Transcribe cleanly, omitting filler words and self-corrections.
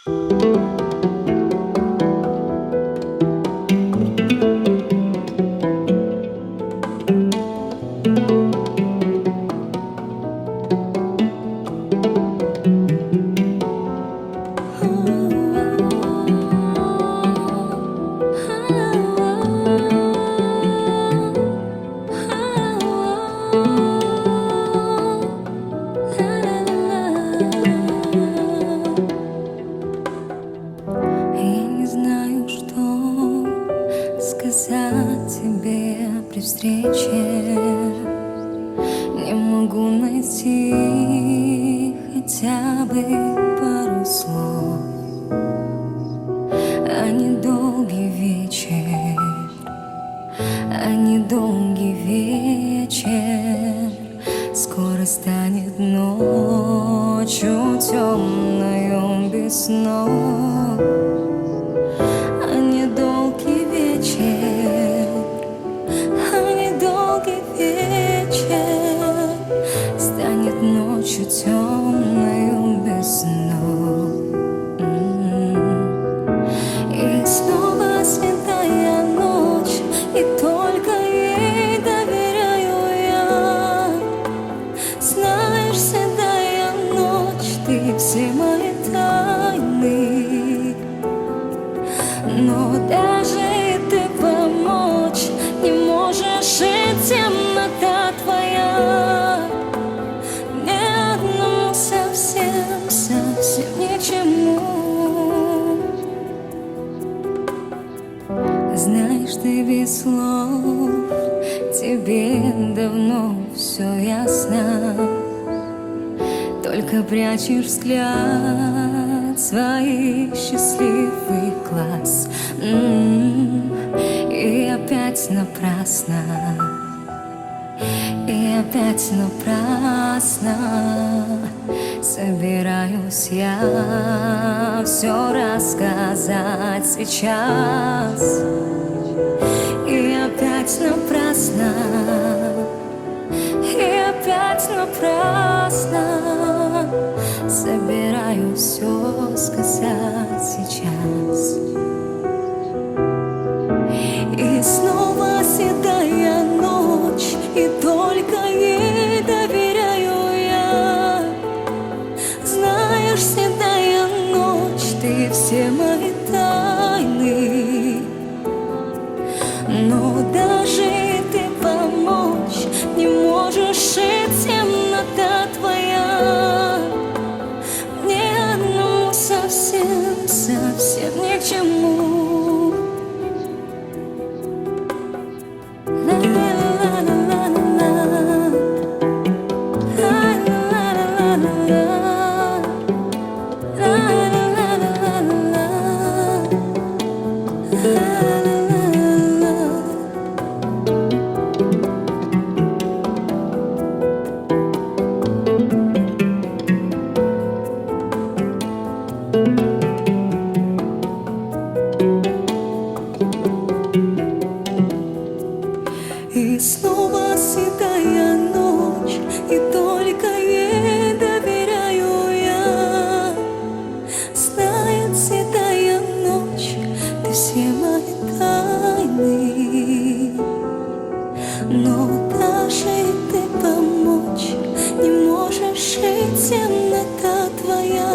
Я не знаю, что сказать тебе при встрече. Не могу найти хотя бы пару слов. А недолгий вечер, а недолгий вечер скоро станет ночью темною без снов. А недолгий вечер, а недолгий вечер станет ночью темною без снов. И снова святая ночь, и только ей доверяю я. Знаешь, седая ночь, ты все мои тайны, но даже и ты помочь не можешь, и темнота твоя мне одному совсем, совсем ни к чему. Знаешь, ты без слов, тебе давно все ясно. Только прячешь взгляд своих счастливых глаз. И опять напрасно, и опять напрасно собираюсь я все рассказать сейчас. И опять напрасно, и опять напрасно собираюсь все сказать сейчас. И снова седая ночь, и только ей доверяю я. Знаешь, седая ночь, ты все мои тайны, но даже и ты помочь не можешь, и темнота твоя мне одному совсем, совсем ни к чему. И снова седая ночь, и только ей доверяю я. Знает седая ночь, ты все мои тайны, но даже и ты помочь не можешь, и темнота твоя